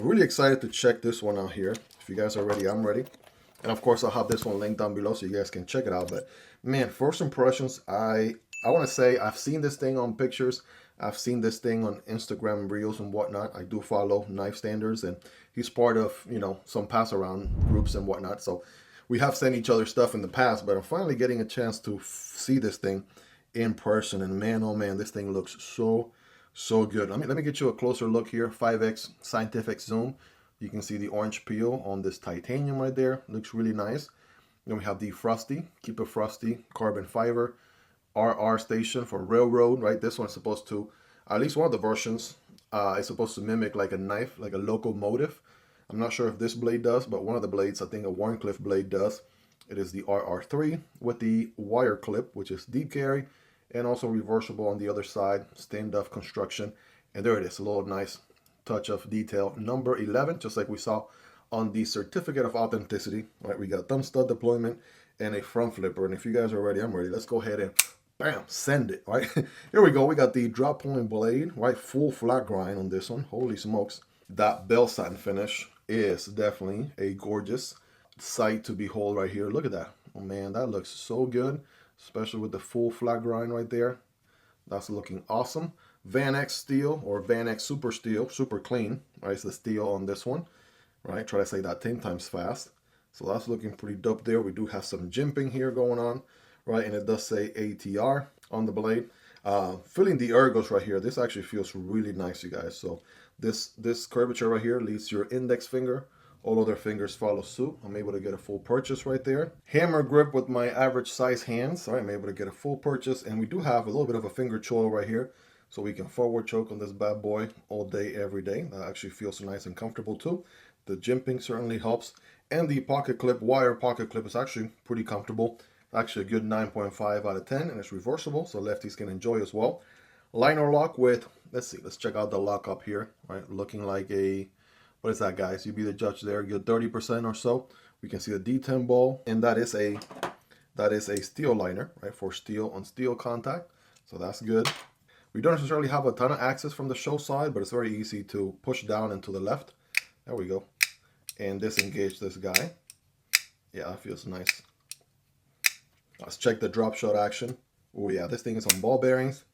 Really excited to check this one out here. If you guys are ready, I'm ready. And of course, I'll have this one linked down below so you guys can check it out. But man, first impressions, I want to say I've seen this thing on pictures. I've seen this thing on Instagram reels and whatnot. I do follow Knife Standards, and he's part of, you know, some pass around groups and whatnot. So we have sent each other stuff in the past, but I'm finally getting a chance to see this thing in person. And man, oh man, this thing looks so good. Let me get you a closer look here. 5x scientific zoom. You can see the orange peel on this titanium right there. Looks really nice. Then we have the Frosty, keep it frosty, carbon fiber, RR station for railroad, right? This one's supposed to, at least one of the versions, is supposed to mimic like a knife, like a locomotive. I'm not sure if this blade does, but one of the blades, I think a Warncliffe blade does. It is the RR3 with the wire clip, which is deep carry, and also reversible on the other side, stand-up construction. And there it is, a little nice touch of detail. Number 11, just like we saw on the certificate of authenticity, right? We got thumb stud deployment and a front flipper. And if you guys are ready, I'm ready. Let's go ahead and bam, send it, right? Here we go. We got the drop point blade, right? Full flat grind on this one. Holy smokes. That bell satin finish is definitely a gorgeous sight to behold right here. Look at that. Oh man, that looks so good, especially with the full flat grind right there. That's looking awesome. Vanax steel or Vanax SuperClean, right? It's the steel on this one, right? Try to say that 10 times fast. So that's looking pretty dope there. We do have some jimping here going on, right? And it does say ATR on the blade. Feeling the ergos right here. This actually feels really nice, you guys. So this curvature right here leads your index finger. All other fingers follow suit. I'm able to get a full purchase right there. Hammer grip with my average size hands. All right, I'm able to get a full purchase. And we do have a little bit of a finger choil right here. So we can forward choke on this bad boy all day, every day. That actually feels nice and comfortable too. The jimping certainly helps. And the pocket clip, wire pocket clip, is actually pretty comfortable. Actually a good 9.5 out of 10, and it's reversible, so lefties can enjoy as well. Liner lock with, let's see, let's check out the lock up here, right? Looking like a, what is that, guys? You be the judge there, good 30% or so. We can see the D10 ball, and that is a steel liner, right? For steel on steel contact, so that's good. We don't necessarily have a ton of access from the show side, but it's very easy to push down and to the left. There we go. And disengage this guy. Yeah, that feels nice. Let's check the drop shot action. Oh yeah, this thing is on ball bearings.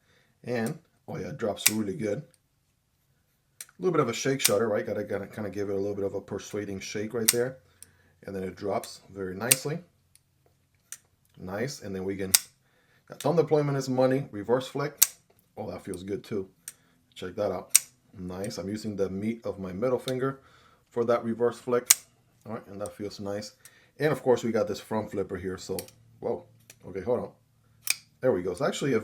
And, oh yeah, it drops really good. A little bit of a shake shutter, right? Gotta kind of give it a little bit of a persuading shake right there. And then it drops very nicely. Nice, and then we can, thumb deployment is money, reverse flick. Oh, that feels good too. Check that out. Nice. I'm using the meat of my middle finger for that reverse flick. All right, and that feels nice. And of course, we got this front flipper here. So, whoa. Okay, hold on. There we go. It's actually it's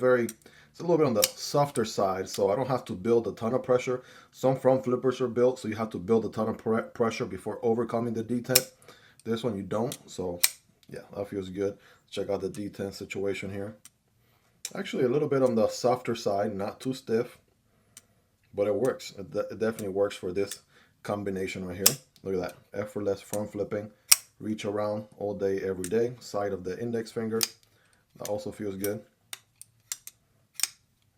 a little bit on the softer side, so I don't have to build a ton of pressure. Some front flippers are built, so you have to build a ton of pressure before overcoming the detent. This one you don't. So, yeah, that feels good. Check out the detent situation here. Actually, a little bit on the softer side, not too stiff, but it works. It definitely works for this combination right here. Look at that. Effortless front flipping. Reach around all day, every day. Side of the index finger. That also feels good.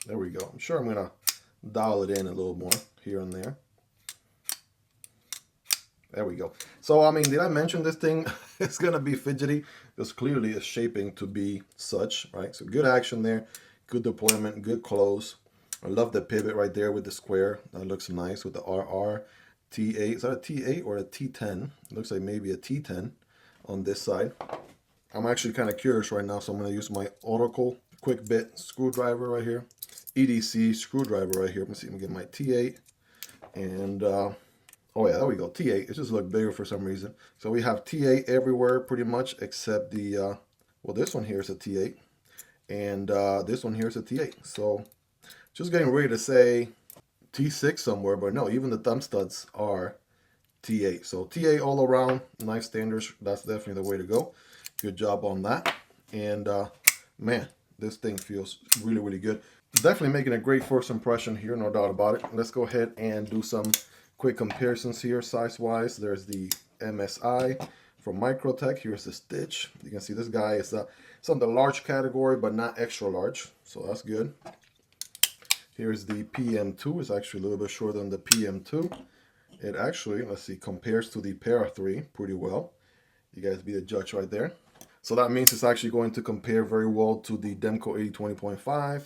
There we go. I'm sure I'm going to dial it in a little more here and there. There we go. So, I mean, did I mention this thing? It's going to be fidgety. This clearly is shaping to be such, right? So good action there. Good deployment, good close. I love the pivot right there with the square. That looks nice with the RR T8. Is that a T8 or a T10? It looks like maybe a T10 on this side. I'm actually kind of curious right now, so I'm going to use my Oracle quick bit screwdriver right here. EDC screwdriver right here. Let me see. I'm going to get my T8 and... oh yeah, there we go, T8. It just looked bigger for some reason. So we have T8 everywhere pretty much except the, well, this one here is a T8. And this one here is a T8. So just getting ready to say T6 somewhere, but no, even the thumb studs are T8. So T8 all around, nice standards. That's definitely the way to go. Good job on that. And man, this thing feels really, really good. Definitely making a great first impression here, no doubt about it. Let's go ahead and do some quick comparisons here size-wise. There's the MSI from Microtech. Here's the Stitch. You can see this guy is it's on the large category, but not extra large, so that's good. Here's the PM2. It's actually a little bit shorter than the PM2. it actually, let's see, compares to the RR3 pretty well. You guys be the judge right there. So that means it's actually going to compare very well to the Demco 8020.5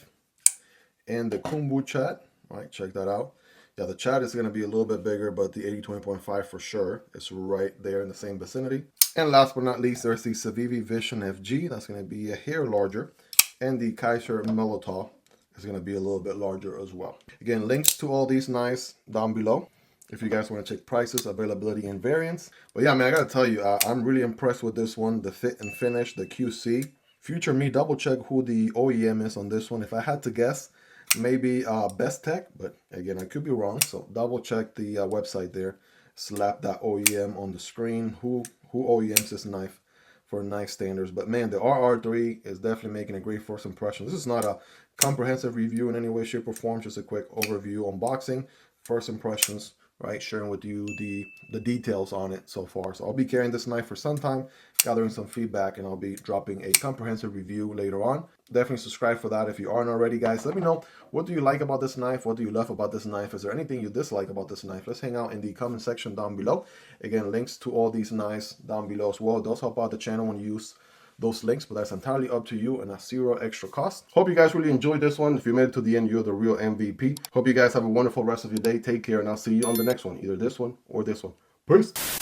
and the Kumbu chat. Right, check that out. Yeah, the chat is going to be a little bit bigger, but the 8020.5 for sure is right there in the same vicinity. And last but not least, there's the Civivi Vision FG. That's going to be a hair larger. And the Kaiser Melotol is going to be a little bit larger as well. Again, links to all these knives down below if you guys want to check prices, availability, and variants. But yeah, man, I got to tell you, I'm really impressed with this one. The fit and finish, the QC. Future me, double check who the OEM is on this one. If I had to guess, maybe Best Tech, but again, I could be wrong. So double check the website there. Slap that OEM on the screen. Who OEMs this knife for knife standards? But man, the RR3 is definitely making a great first impression. This is not a comprehensive review in any way, shape, or form. Just a quick overview, unboxing, first impressions, right? Sharing with you the details on it so far. So I'll be carrying this knife for some time, gathering some feedback, and I'll be dropping a comprehensive review later on. Definitely subscribe for that if you aren't already, guys. Let me know, what do you like about this knife? What do you love about this knife? Is there anything you dislike about this knife? Let's hang out in the comment section down below. Again, links to all these knives down below as well. It does help out the channel when you use those links, but that's entirely up to you and at zero extra cost. Hope you guys really enjoyed this one. If you made it to the end, you're the real MVP. Hope you guys have a wonderful rest of your day. Take care, and I'll see you on the next one, either this one or this one. Peace.